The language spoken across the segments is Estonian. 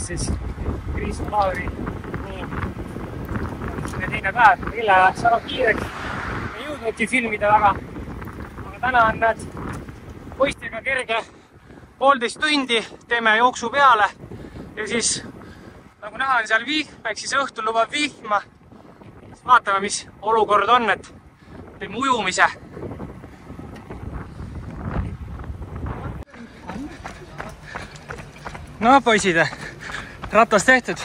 taas siis Kristo Lauri teine päev, mille läks väga kiireks. Ei jõudnudki filmida väga. Aga täna on näed poistega kerge 1,5 tundi, teeme jooksu peale ja siis nagu näha on seal vihm, ehk siis õhtul lubab vihma. Vaatame, mis olukord on, et teeme ujumise. No poisid, ratas tehtud?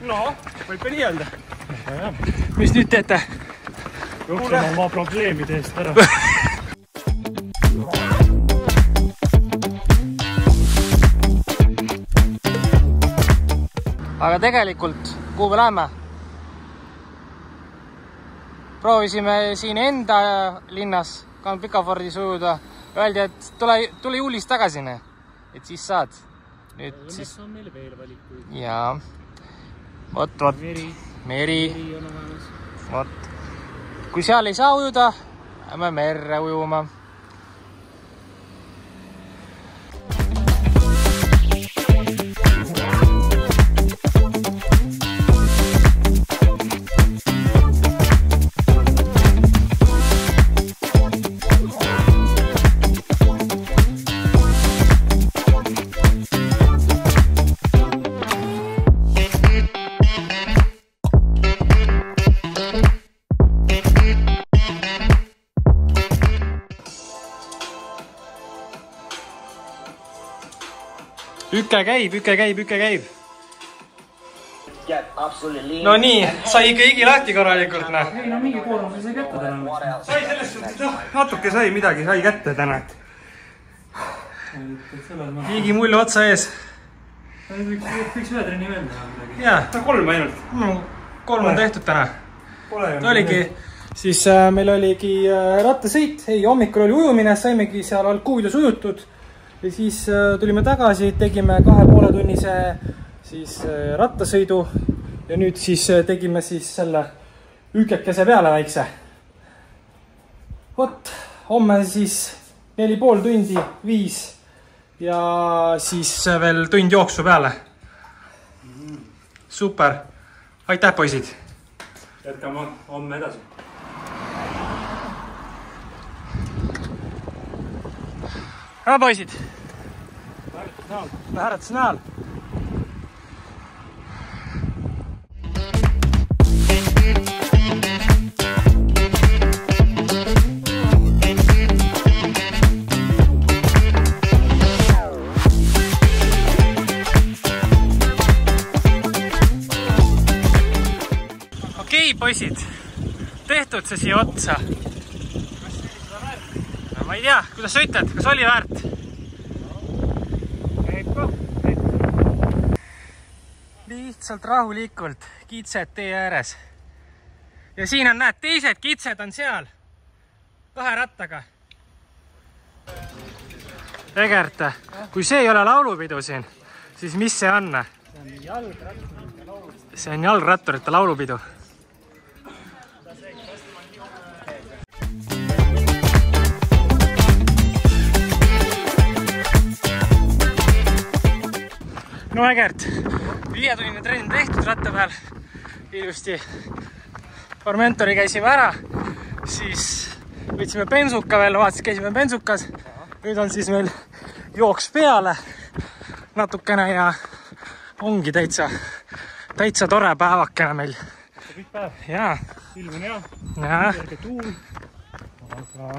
No, võib ka nii öelda. Mis nüüd teete? Jookseme oma probleemide eest ära. Aga tegelikult, kuhu me läheme? Proovisime siin enda linnas Pikafordis ujuda. Öeldi, et tule juulis tagasi, et siis saad. Nüüd siis... on meil veel valikuid. Jaa. Vot. Meri. Vot. Kui seal ei saa ujuda, lähme merre ujuma. Üke käib. No nii, sai ikka higi lahti korralikult, näe. Ei, no mingi koormuse sai kätte täna. Sai selles suhtes, natuke sai midagi, sai kätte täna. Higi mullu otsa ees. Võiks ühe trenni veel teha midagi. Jaa. 3 ainult. 3 on tehtud täna. Oligi, siis meil oligi rattasõit, hommikul oli ujumine, saimegi seal Alkuvidas ujutud. Ja siis tulime tagasi, tegime 2,5 tunnise siis rattasõidu ja nüüd siis tegime siis selle ükekese peale väikse. Vot, homme siis 4,5 tundi, 5 ja siis veel tund jooksu peale. Super. Aitäh, poisid. Jätkame homme edasi. Poisid. Hääletus näol. Okei, poisid. Tehtud see siia otsa. Ma ei tea, kuidas sa ütled, kas oli väärt? Lihtsalt rahulikult kitsed tee ääres. Ja siin on, näed, teised kitsed on seal 2 rattaga. Egert, kui see ei ole laulupidu siin, siis mis see on? See on jalgratturite laulupidu. No Egert, 5-tunnine trenn tehtud ratta peal. Ilusti Formentori käisime ära, siis võtsime bensuka veel, vaatas, käisime bensukas. Nüüd on siis meil jooks peale natukene ja ongi täitsa tore päevakene meil. Kõik päev. Jaa. Ilm on hea. Jaa. Kerge tuul. Aga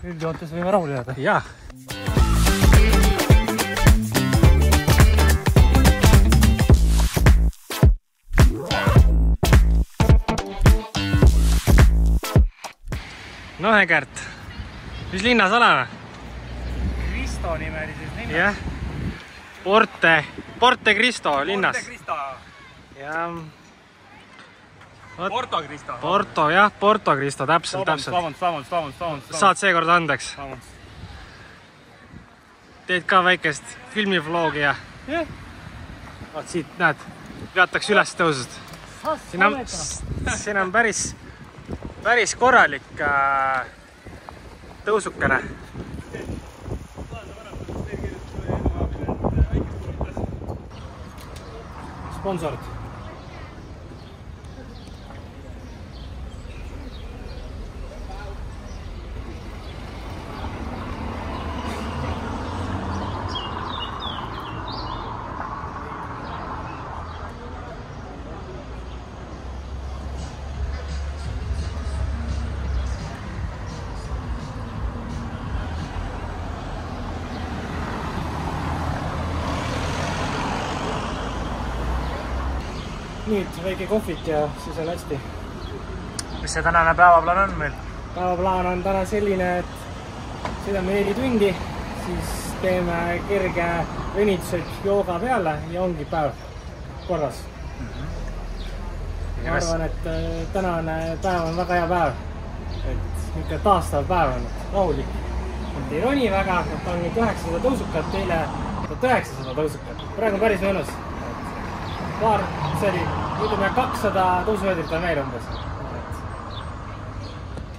üldjoontes võime rahul jääda. Jaa. No Egert, mis linnas oleme? Kristo nimelises linnas. Jah. Porte Cristo linnas. Porte Cristo. Ja. Porto Cristo. Porto Cristo, täpselt. Vabandust. Saad seekord andeks. Teed ka väikest filmivloogi ja vaat siit näed, veataks üles tõusud. Siin on päris korralik tõusukene. sponsorid. Nüüd väike kohvik ja siis on hästi. Mis see tänane päevaplaan on meil? Päevaplaan on täna selline, et sõidame 4 tundi, siis teeme kerge venitused jooga peale ja ongi päev korras. Ma arvan, et tänane päev on väga hea päev. Et niisugune taastav päev on rahulik. Ei roni väga, et on nüüd 900 tõusukat, teile 1900 tõusukat. Praegu on päris mõnus. See oli, ütleme 200 tõusuveedrit on veel umbes.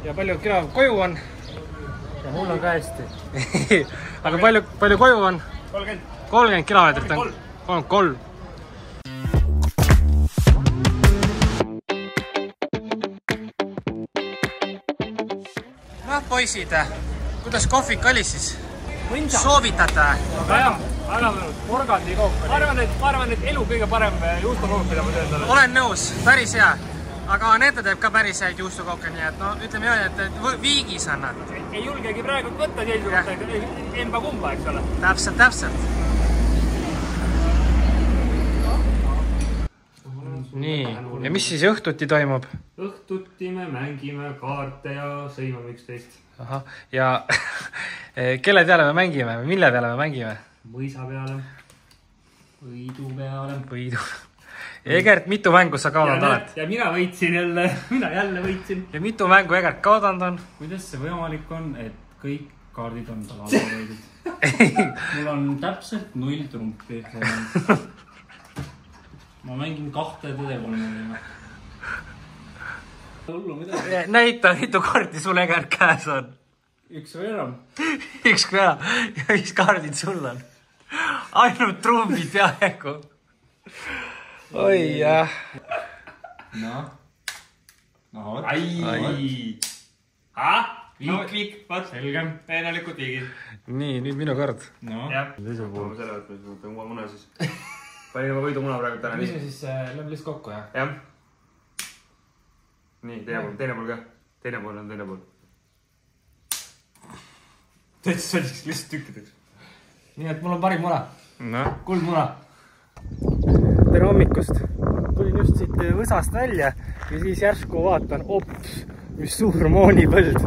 Ja palju kilomeetrit koju on? Ja mul on ka hästi. Aga palju koju on? 30 kilomeetrit on. 33. Noh, poisid, kuidas kohvik oli siis? Soovitate? Väga mõnus, porgandikook. Ma arvan, et elu kõige parem juustukook, mida ma teen talle. Olen nõus, päris hea. Aga Anette teeb ka päris häid juustukooke, nii et no ütleme jah, et viigis on nad. Ei julgegi praegu võtta seisukohta, emba kumba, eks ole. Täpselt. Nii, ja mis siis õhtuti toimub? Õhtuti me mängime kaarte ja sõimame üksteist. Aha, ja kelle peale me mängime või mille peale me mängime? Mõisa peale, võidu peale. Egert, mitu mängu sa kaotanud oled? Ja mina võitsin jälle, mina jälle võitsin. Ja mitu mängu Egert kaotanud on? Kuidas see võimalik on, et kõik kaardid on tal alla võidud? Mul on täpselt 0 trumpi. Ma mängin 2 tõdepolnumina. Hullu midagi. Näita, mitu kaardi sul Egert käes on? Üks või enam. Üks või enam. Ja mis kaardid sul on? Ainult trumbid peaaegu. Oi jah. No. Ai. Viik, vaat. Selge. Peenelikult viigid. Nii, nüüd minu kord. No. Jah. Selle võtmes võtan uue muna siis. Panin juba võidu muna praegu täna. Mis me siis lööb lihtsalt kokku, jah? Jah. Nii, teine pool ka. Teine pool on teine pool. Täitsa selliseks lihtsalt tükkideks. Nii, et mul on parim muna. No. Kuldmuna. Tere hommikust. Tulin just siit võsast välja ja siis järsku vaatan, mis suur moonipõld.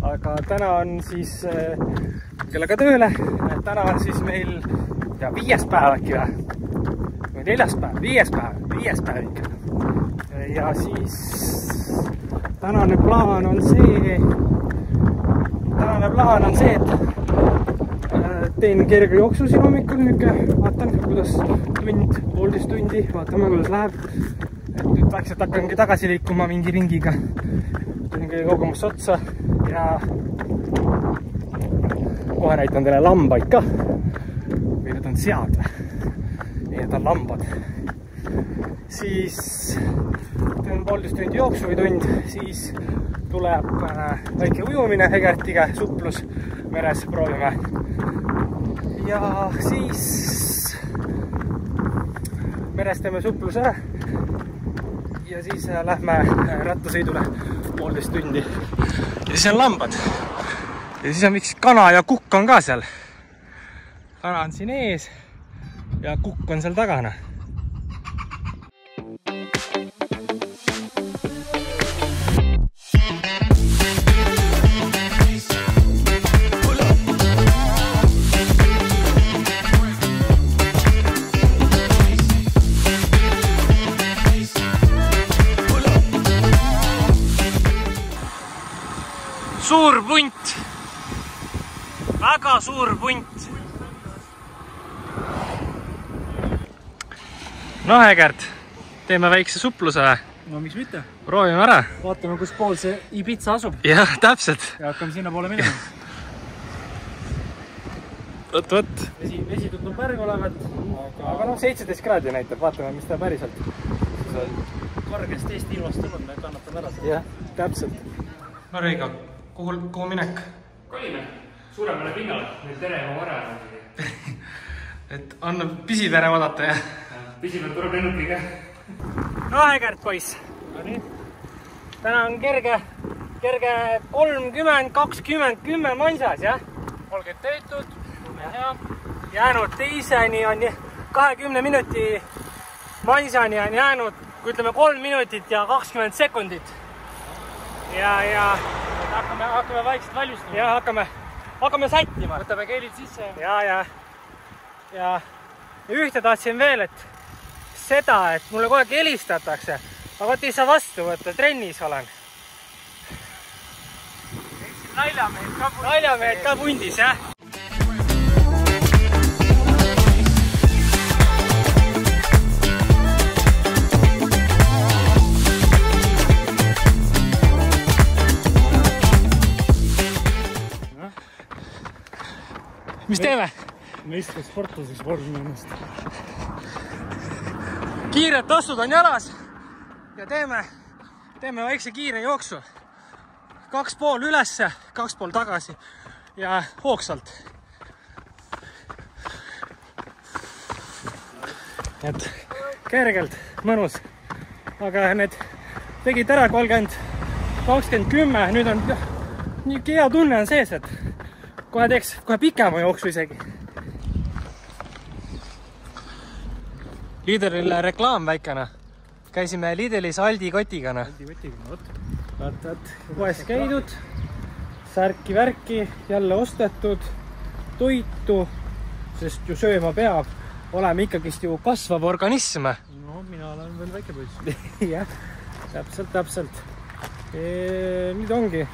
Aga täna on siis kellega tööle. Täna on siis meil 5. päev äkki või 4. päev, 5. päev ikka. Ja siis tänane plaan on see, et teen kerge jooksu siin hommikul, vaatan, kuidas poolteist tundi, vaatame, kuidas läheb. Et nüüd vaikselt hakkangi tagasi liikuma mingi ringiga. Tulin kõige kaugemusse otsa ja kohe näitan teile lambaid ka. Või need on sead või? Need on lambad. Siis teen poolteist tundi jooksu või tund, siis tuleb väike ujumine Egertiga, suplus meres proovime. Ja siis meres teeme supluse ära ja siis lähme rattasõidule poolteist tundi. Ja siis on lambad. Ja siis on miks kana ja kukk on ka seal. Kana on siin ees ja kukk on seal tagana. Suur punt, väga suur punt. No Egert, teeme väikse supluse või? No miks mitte? Proovime ära. Vaatame, kus pool see Ibiza asub. Jah, täpselt. Ja hakkame sinna poole minema. Võt. Vesi tundub märg olevat, aga noh, 17 kraadi näitab, vaatame, mis ta päriselt. Kargest Eesti ilmast tulnud, me kannatame ära seda. Jah, täpselt. No Reigo, kuhu minek? Kolime, suuremale pinnale, meil tere oma vara on. Et annab pisipere vaadata, jah? Pisipere tuleb lennukiga. No Egert, poiss. Täna on kerge 30, 20, 10 mansas, jah? 30 töötud. Jäänud teiseni on 20 minuti mansani on jäänud, kui ütleme 3 minutit ja 20 sekundit. Ja hakkame vaikselt valmistama. Ja hakkame sättima. Võtame keelid sisse. Ja ühte tahtsin veel, et seda, et mulle kogu aeg helistatakse, aga võt ei saa vastu võtta, trennis olen. Naljamehed ka pundis, jah? Mis teeme? Meistri sportlaseks vormi ennast. Kiired tassud on jalas ja teeme väikse kiire jooksu. 2,5 ülesse, 2,5 tagasi ja hoogsalt. Et kergelt, mõnus. Aga need tegid ära 30, 20, 10. Nüüd on nii hea tunne on sees, et kohe teeks pikema jooksu isegi. Lidlile reklaam väikena. Käisime Lidlis Aldi kotigana. Poes käidud, särki-värki, jälle ostetud, toitu, sest ju sööma peab. Oleme ikkagist ju kasvav organism. No, mina olen veel väike poiss. Jah, täpselt. Nüüd ongi.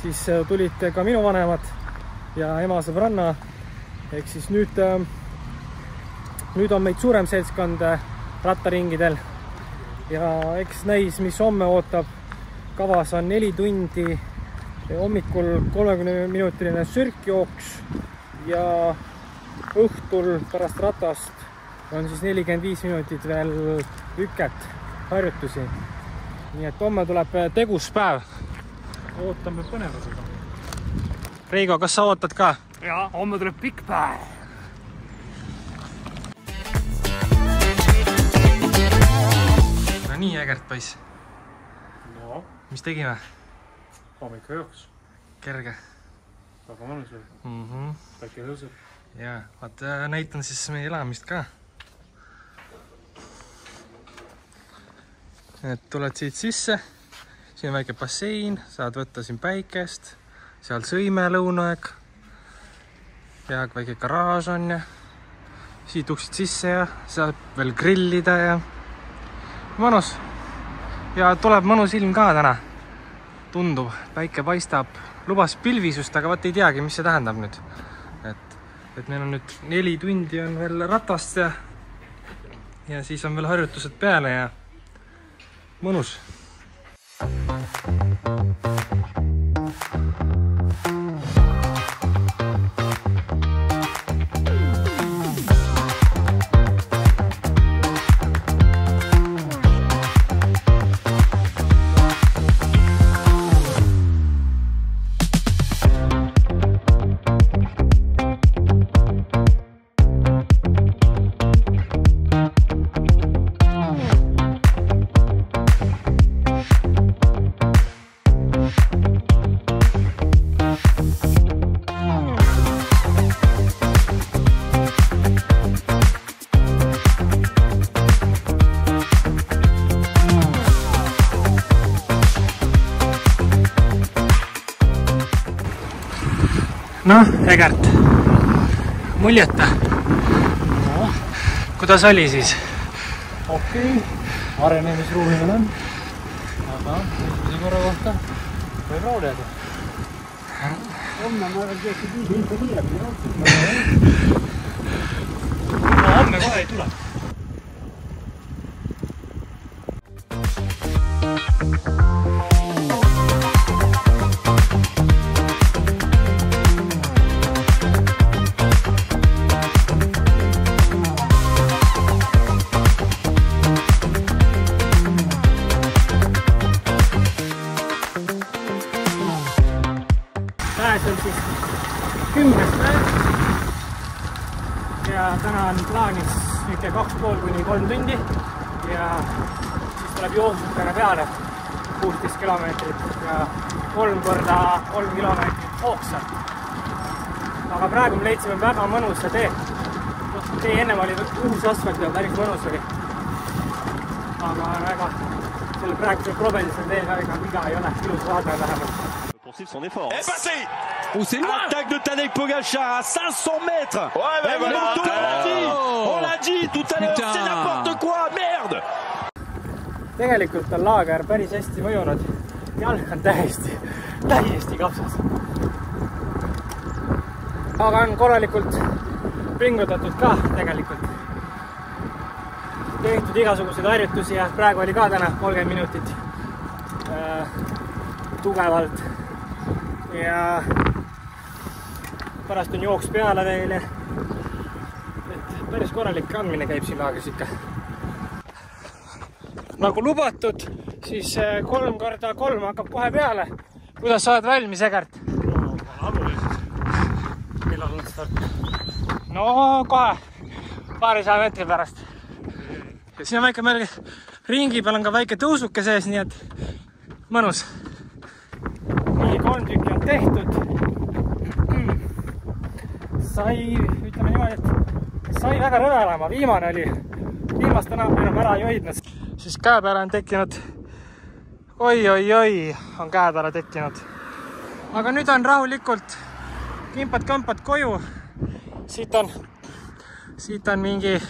Siis tulid ka minu vanemad ja ema sõbranna. Ehk siis nüüd on meid suurem seltskond rattaringidel. Ja eks näis, mis homme ootab. Kavas on 4 tundi, hommikul 30-minutiline sürkjooks ja õhtul pärast ratast on siis 45 minutit veel lüket harjutusi. Nii et homme tuleb tegus päev. Ootame põnevusega. Reigo, kas sa ootad ka? Ja, homme tuleb pikk päev. No nii, Egert, poiss. No. Mis tegime? Hommika jooks. Kerge. Väga mõnus veel. Päike tõuseb. Ja, vaata, näitan siis meie elamist ka. Et tuled siit sisse. Siin on väike bassein, saad võtta siin päikest. Seal sõime lõunaeg. Ja väike garaaž on ja siit uksid sisse ja saab veel grillida ja mõnus. Ja tuleb mõnus ilm ka täna. Tundub, päike paistab. Lubas pilvisust, aga vaat ei teagi, mis see tähendab nüüd. Et meil on nüüd 4 tundi on veel ratast ja siis on veel harjutused peale ja mõnus. Noh, Egert, muljeta. No. Kuidas oli siis? Okei, arenemisruumi on. Aga esimese korra kohta võib raudjada. Homme ma arvan, et info tuleb. Homme kohe ei tule. ja täna on plaanis ikka 2,5 kuni 3 tundi ja siis tuleb jooksutega peale 16 kilomeetrit ja 3 korda 3 kilomeetrit hoogsa. Aga praegu me leidsime väga mõnusa tee. Tee ennem oli uus asfalt ja päris mõnus oli. Aga väga selle praeguse probelisel teel väga viga ei ole, ilus vaade vähemalt. Poursuivre son effort. Et passé. Oh, c'est loin. Attaque de Tadej Pogačar à 500 mètres. Ouais, mais voilà. On l'a dit tout à l'heure, c'est n'importe quoi, merde. Tegelikult on laager päris hästi mõjunud. Jalg on täiesti kapsas. Aga on korralikult pingutatud ka tegelikult. Tehtud igasuguseid harjutusi ja praegu oli ka täna 30 minutit tugevalt. Ja pärast on jooks peale veel. Et päris korralik kandmine käib siin laagris ikka. Nagu lubatud, siis 3 korda 3 hakkab kohe peale. Kuidas sa oled valmis, Egert? Millal on start? No kohe, paarisaja meetri pärast. Ja siin on väike meil ringi peal on ka väike tõusuke sees, nii et mõnus. Nii 3 tükki on tehtud. Ütleme niimoodi, et sai väga rõve olema. Viimane oli, viimast enam ära ei hoidnud. Siis käe peale on tekkinud, oi, on käe peale tekkinud. Aga nüüd on rahulikult kimpad-kampad koju. Siit on mingi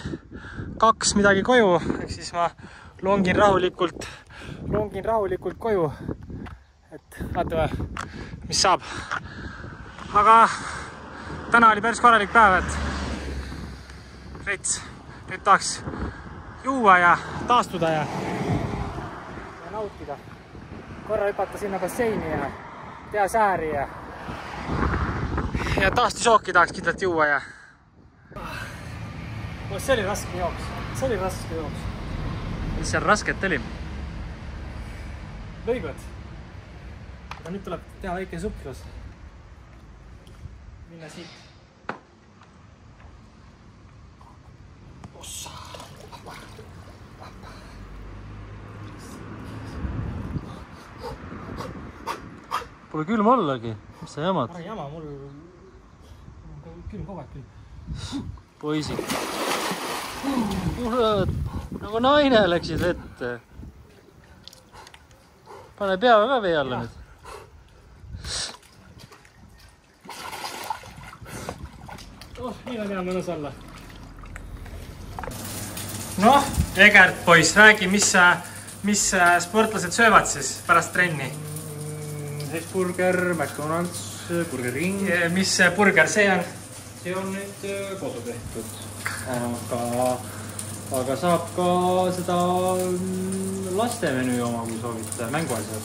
2 midagi koju, ehk siis ma longin rahulikult koju. Et vaatame, mis saab. Aga täna oli päris korralik päev, et nüüd tahaks juua ja taastuda ja nautida. Korra hüpata sinna basseini ja teha sääri ja taastusjooki tahaks kindlalt juua ja see oli raske jooks. Mis seal rasket oli? Lõigud. Aga nüüd tuleb teha väike suplus. Minna siit. Ossa. Pole külm ollagi. Mis sa jamad? Ära jama, mul külm kogu aeg külm. Poisid. Kurat, nagu naine läksid vette. Pane peaga ka vee alla nüüd. Nii on hea mõnus olla. Noh, Egert poiss, räägi, mis sportlased söövad siis pärast trenni? Hesburger, McDonald's, Burger King. Mis burger see on? See on nüüd kodu tehtud. Aga saab ka seda lastemenü oma, kui soovite, mänguasjad.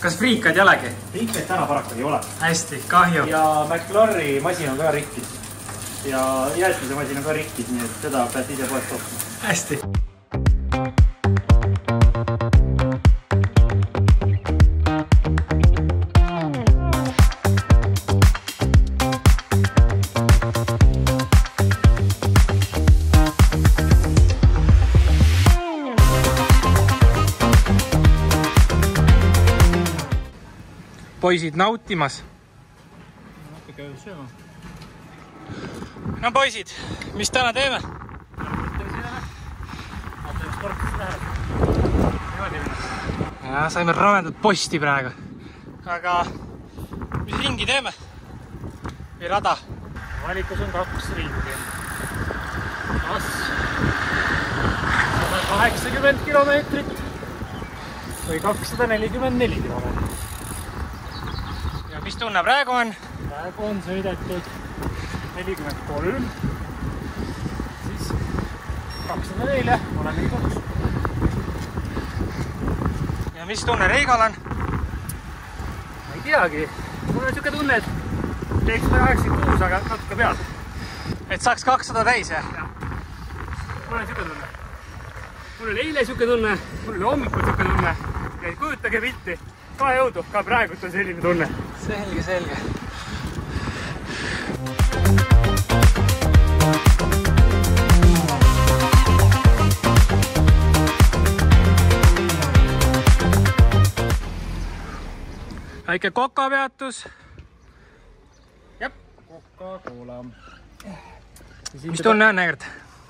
Kas friikad ei olegi? Friikad täna paraku ei ole. Hästi, kahju. Ja McLarri masin on ka rikkis. Ja jäätmise masin on ka rikkis, nii et seda pead ise poest ostma. Hästi. Poisid nautimas. No poisid, mis täna teeme? Ja, saime ravendat posti praegu. Aga mis ringi teeme? Või rada? Valikus on 2 ringi. Kas 180 kilomeetrit või 244 kilomeetrit. Ja mis tunne praegu on? Praegu on sõidetud 43. Siis 204, olen liiguks. Ja mis tunne Reigal on? Ma ei teagi. Mul on siuke tunne, et teeks 86, aga natuke pead. Et saaks 200 täis, jah? Mul on siuke tunne. Mul oli eile siuke tunne, mul oli hommikul siuke tunne. Ja kujutage pilti. Ka jõudu, ka praegult on selline tunne. Selge. väike kokapeatus. Jep, Coca-Cola. Mis tunne on, Egert?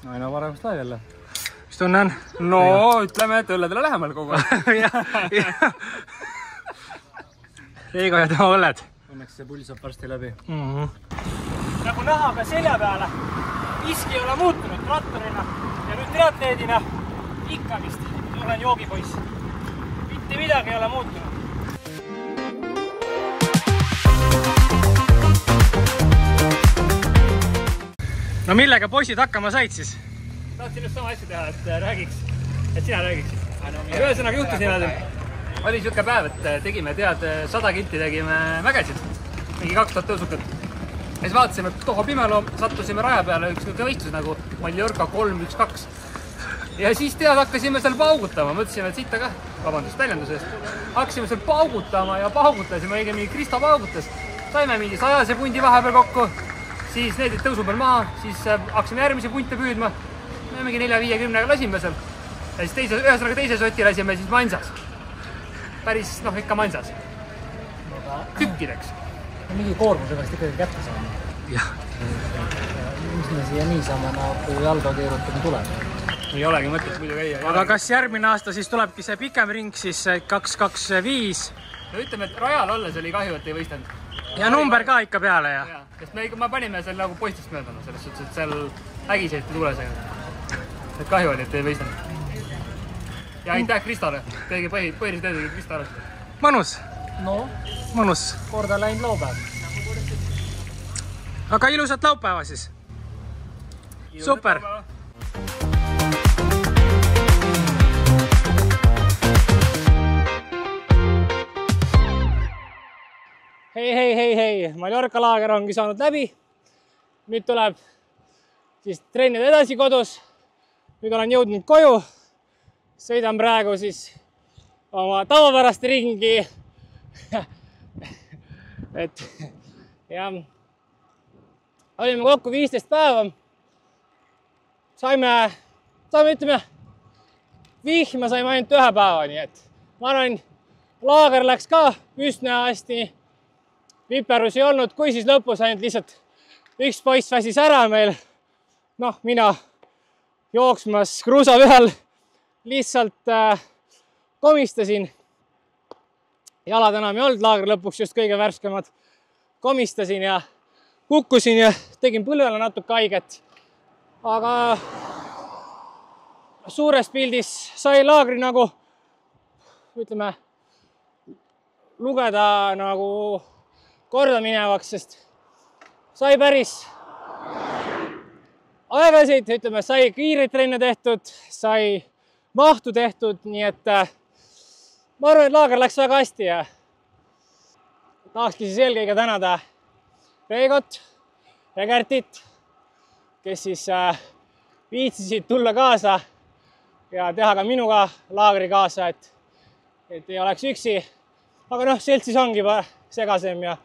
Aina paremast laev jälle. Mis tunne on? No, ütleme, et õlledele lähemal kogu aeg. Eigo ja tema õlled. Õnneks see pull saab varsti läbi. Nagu näha ka selja peale, miski ei ole muutunud trattorina ja nüüd triatleedina ikka vist olen joogipoiss. Mitte midagi ei ole muutunud. No millega poisid hakkama said siis? Tahtsin just sama asja teha, et sina räägiksid. Ühesõnaga juhtus niimoodi. Oli siuke päev, et tegime 100 kilti tegime mägesid. Mingi 2000 tõusukat. Ja siis vaatasime, et toho pimelo, sattusime raja peale üks võistlus nagu Mallorca 3-1-2. Ja siis hakkasime seal paugutama. Mõtlesime, et sitta ka, vabandust väljenduse eest. Hakkasime seal paugutama ja paugutasime, õigemini Kristo paugutas. Saime mingi 100 pundi vahepeal kokku. Siis needid tõusu peal maha, siis hakkasime järgmise punte püüdma. Me mingi 4-50 lasime seal. Ja siis ühesõnaga teise soti lasime siis mansas. Päris, ikka mansas. Tükkideks. Mingi koormusega vast ikkagi kätte saame. Jah. Mis me siia nii saame nagu jalga keerutama tuleb? Ei olegi mõtet muidu käia. Aga kas järgmine aasta siis tulebki see pikem ring, siis 2-2-5? No ütleme, et rajal olles oli kahju, et ei võistanud. Ja number ka ikka peale, ja? Sest me panime seal nagu poistust möödana, selles suhtes, et seal ägiseid tuulesega. Et kahju oli, et ei võistanud. Ja aitäh Kristole. Põhiliselt tegi Kristo arvestada. Mõnus? No, Mõnus. korda läinud laupäev. Aga ilusat laupäeva siis. Super. Hei. Mallorca laager ongi saanud läbi. Nüüd tuleb siis trennida edasi kodus. Nüüd olen jõudnud koju. Sõidan praegu siis oma tavapärast ringi. Et jah, olime kokku 15 päeva. Saime ütleme, vihma saime ainult 1 päeva, nii et ma arvan, laager läks ka üsna hästi. Viperus ei olnud, kui siis lõpus ainult lihtsalt üks poiss väsis ära meil. Mina jooksmas kruusa peal lihtsalt komistasin. Jalad enam ei olnud, laager lõpuks just kõige värskemad. Komistasin ja kukkusin ja tegin põlvele natuke haiget. Aga suures pildis sai laagri nagu, ütleme, lugeda nagu korda minevaks, sest sai päris aegasid, ütleme, sai kiireid trenne tehtud, sai mahtu tehtud, nii et ma arvan, et laager läks väga hästi ja tahakski siis eelkõige tänada Reigot ja Gertit, kes siis viitsisid tulla kaasa ja teha ka minuga laagri kaasa, et ei oleks üksi. Aga seltsis ongi segasem ja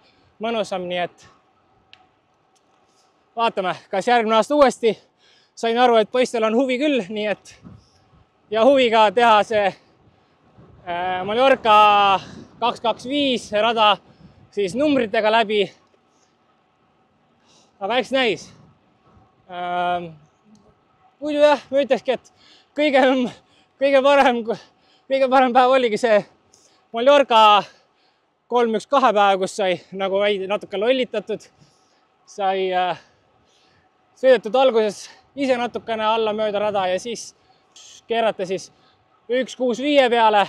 mõnusam, nii et vaatame, kas järgmine aasta uuesti. Sain aru, et poistel on huvi küll, nii et ja huvi ka teha see Mallorca 225 rada siis numbritega läbi. Aga eks näis. Muidu jah, ma ütlekski, et kõige parem päev oligi see Mallorca 3-1-2 päev, kus sai nagu natuke lollitatud. Sai sõidetud alguses ise natukene alla mööda rada ja siis keerata siis 1-6-5 peale.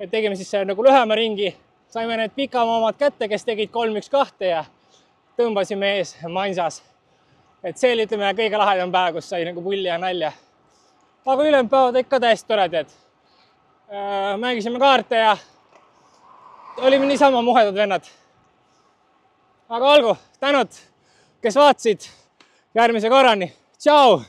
Et tegime siis nagu lühema ringi. Saime need pikama omad kätte, kes tegid 3-1-2 ja tõmbasime ees mansas. Et see oli, ütleme, kõige lahedam päev, kus sai nagu pulli ja nalja. Aga ülejäänud päevad ikka täiesti toredad. Mängisime kaarte ja olime niisama muhedad vennad. Aga olgu, tänud, kes vaatasid. Järgmise korrani. Tšau!